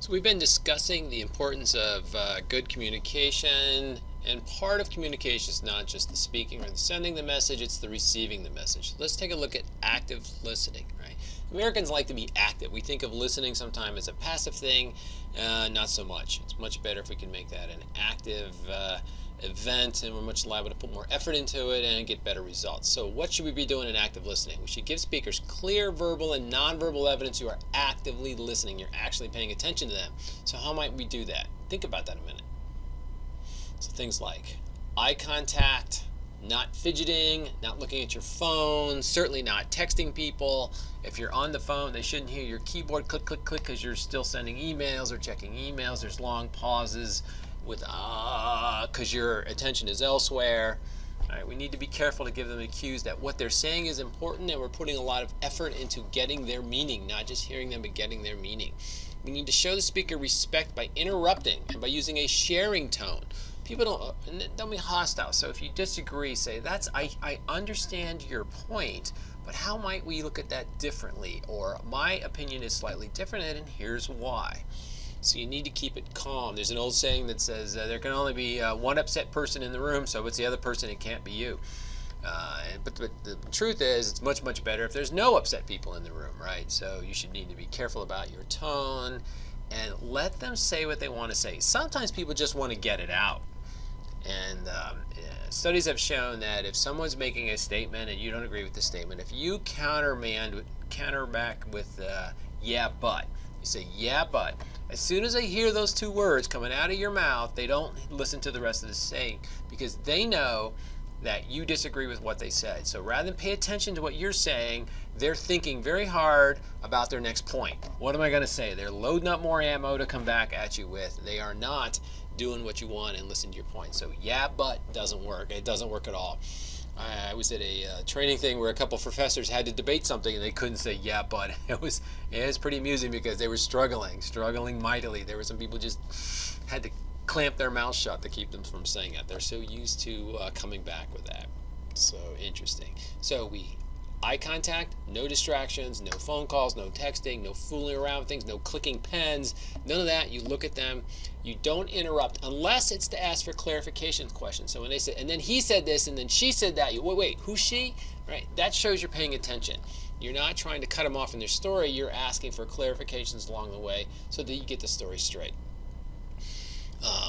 So we've been discussing the importance of good communication, and part of communication is not just the speaking or the sending the message, it's the receiving the message. Let's take a look at active listening, right? Americans like to be active. We think of listening sometimes as a passive thing, not so much. It's much better if we can make that an active event, and we're much liable to put more effort into it and get better results. So what should we be doing in active listening? We should give speakers clear verbal and nonverbal evidence you are actively listening. You're actually paying attention to them. So how might we do that? Think about that a minute. So things like eye contact, not fidgeting, not looking at your phone, certainly not texting people. If you're on the phone, they shouldn't hear your keyboard click, click, click because you're still sending emails or checking emails. There's long pauses with because your attention is elsewhere. All right, we need to be careful to give them the cues that what they're saying is important and we're putting a lot of effort into getting their meaning, not just hearing them, but getting their meaning. We need to show the speaker respect by interrupting and by using a sharing tone. People don't be hostile. So if you disagree, say, I understand your point, but how might we look at that differently? Or my opinion is slightly different and here's why. So you need to keep it calm. There's an old saying that says there can only be one upset person in the room, so if it's the other person, it can't be you. But the truth is, it's much, much better if there's no upset people in the room, right? So you should need to be careful about your tone and let them say what they want to say. Sometimes people just want to get it out. And studies have shown that if someone's making a statement and you don't agree with the statement, if you counter back with yeah, but. You say, yeah, but. As soon as they hear those two words coming out of your mouth, they don't listen to the rest of the saying because they know that you disagree with what they said. So rather than pay attention to what you're saying, they're thinking very hard about their next point. What am I going to say? They're loading up more ammo to come back at you with. They are not doing what you want and listen to your point. So yeah, but doesn't work. It doesn't work at all. I was at a training thing where a couple of professors had to debate something and they couldn't say yeah, but it was pretty amusing because they were struggling mightily. There were some people just had to clamp their mouth shut to keep them from saying it. They're so used to coming back with that. So interesting. So eye contact, no distractions, no phone calls, no texting, no fooling around with things, no clicking pens, none of that. You look at them. You don't interrupt unless it's to ask for clarification questions. So when they say, and then he said this, and then she said that, you wait, who's she? Right? That shows you're paying attention. You're not trying to cut them off in their story. You're asking for clarifications along the way so that you get the story straight.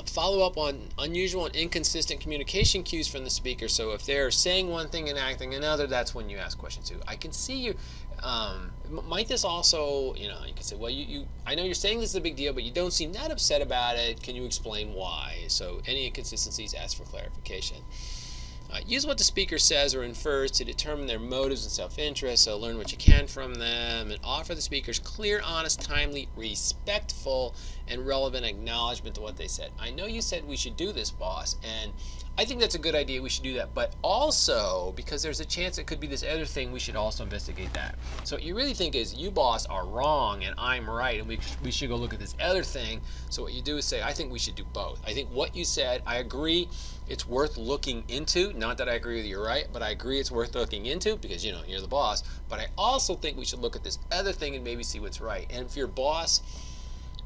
Follow up on unusual and inconsistent communication cues from the speaker. So if they're saying one thing and acting another, that's when you ask questions too. I can see you. Might this also, you can say, well, I know you're saying this is a big deal, but you don't seem that upset about it. Can you explain why? So any inconsistencies, ask for clarification. Use what the speaker says or infers to determine their motives and self-interest, so learn what you can from them, and offer the speakers clear, honest, timely, respectful, and relevant acknowledgement to what they said. I know you said we should do this, boss, and I think that's a good idea, we should do that, but also, because there's a chance it could be this other thing, we should also investigate that. So what you really think is, you, boss, are wrong, and I'm right, and we should go look at this other thing. So what you do is say, I think we should do both. I think what you said, I agree, it's worth looking into. Not that I agree with you, right? But I agree it's worth looking into because, you're the boss. But I also think we should look at this other thing and maybe see what's right. And if your boss,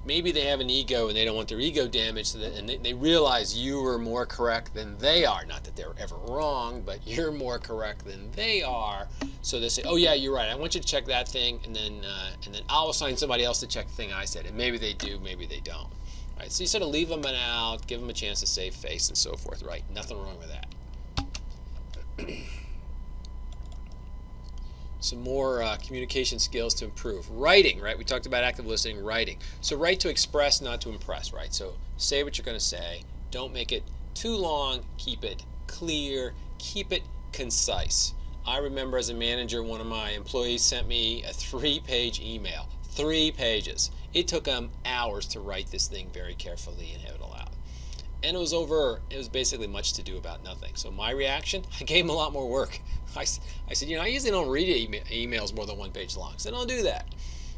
maybe they have an ego and they don't want their ego damaged, and they realize you are more correct than they are. Not that they're ever wrong, but you're more correct than they are. So they say, oh yeah, you're right. I want you to check that thing, and then I'll assign somebody else to check the thing I said. And maybe they do, maybe they don't. Right, so you sort of leave them out, give them a chance to save face and so forth, right? Nothing wrong with that. Some more communication skills to improve. Writing, right? We talked about active listening, writing. So write to express, not to impress, right? So say what you're going to say. Don't make it too long. Keep it clear. Keep it concise. I remember as a manager, one of my employees sent me a 3-page email. 3 pages. It took them hours to write this thing very carefully and have it all out. And it was basically much to do about nothing. So my reaction, I gave him a lot more work. I said, I usually don't read emails more than 1 page long, so don't do that.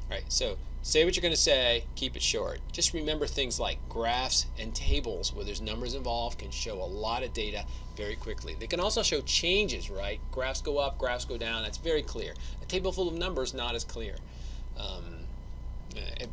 Right, so say what you're going to say, keep it short. Just remember things like graphs and tables where there's numbers involved can show a lot of data very quickly. They can also show changes, right? Graphs go up, graphs go down, that's very clear. A table full of numbers, not as clear.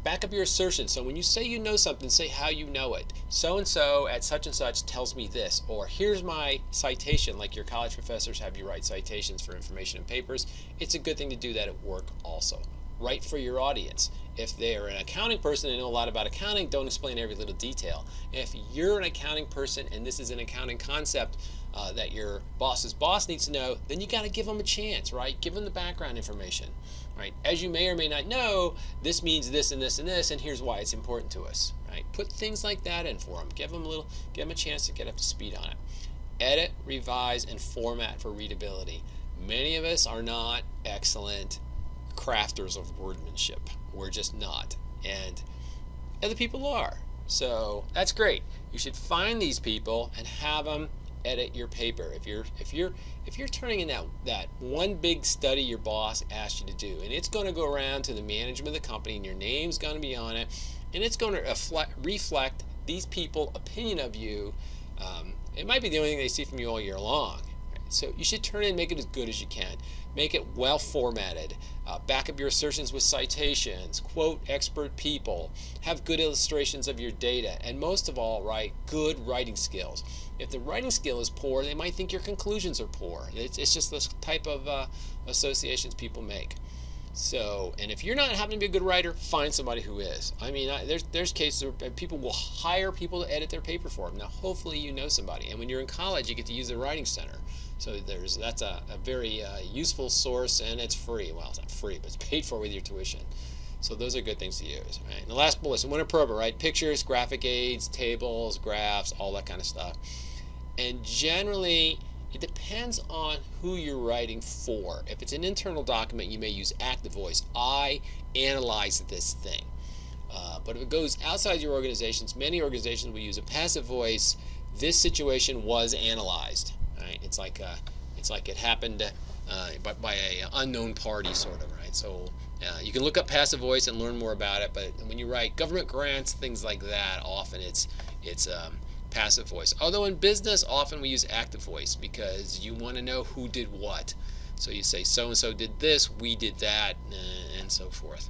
Back up your assertion. So when you say you know something, say how you know it. So-and-so at such and such tells me this, or here's my citation, like your college professors have you write citations for information and papers. It's a good thing to do that at work also. Write for your audience. If they're an accounting person and know a lot about accounting, don't explain every little detail. If you're an accounting person and this is an accounting concept that your boss's boss needs to know, then you got to give them a chance, right? Give them the background information, right? As you may or may not know, this means this and this and this, and here's why it's important to us, right? Put things like that in for them. Give them a chance to get up to speed on it. Edit, revise, and format for readability. Many of us are not excellent crafters of workmanship. We're just not, and other people are. So that's great. You should find these people and have them edit your paper. If you're turning in that one big study your boss asked you to do, and it's going to go around to the management of the company, and your name's going to be on it, and it's going to reflect these people's opinion of you. It might be the only thing they see from you all year long. So you should turn in and make it as good as you can. Make it well formatted. Back up your assertions with citations. Quote expert people. Have good illustrations of your data. And most of all, write good writing skills. If the writing skill is poor, they might think your conclusions are poor. It's just this type of associations people make. So, and if you're not happen to be a good writer, find somebody who is. I mean, there's cases where people will hire people to edit their paper for them. Now, hopefully you know somebody. And when you're in college, you get to use the Writing Center. So that's a very useful source, and it's free. Well, it's not free, but it's paid for with your tuition. So those are good things to use. Right? And the last bullet, so when appropriate, right? Pictures, graphic aids, tables, graphs, all that kind of stuff. And generally, it depends on who you're writing for. If it's an internal document, you may use active voice. I analyzed this thing. But if it goes outside your organizations, many organizations will use a passive voice. This situation was analyzed. Right? It's like it happened by an unknown party, sort of. Right? So you can look up passive voice and learn more about it. But when you write government grants, things like that, often it's passive voice. Although in business, often we use active voice because you want to know who did what. So you say so-and-so did this, we did that, and so forth.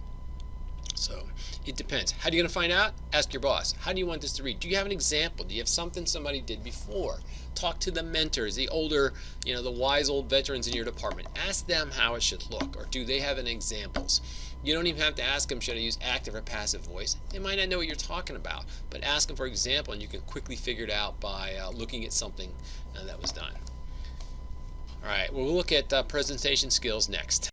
So it depends. How are you going to find out? Ask your boss. How do you want this to read? Do you have an example? Do you have something somebody did before? Talk to the mentors, the older, the wise old veterans in your department. Ask them how it should look, or do they have any examples? You don't even have to ask them, should I use active or passive voice? They might not know what you're talking about, but ask them for example, and you can quickly figure it out by looking at something that was done. All right, well, we'll look at presentation skills next.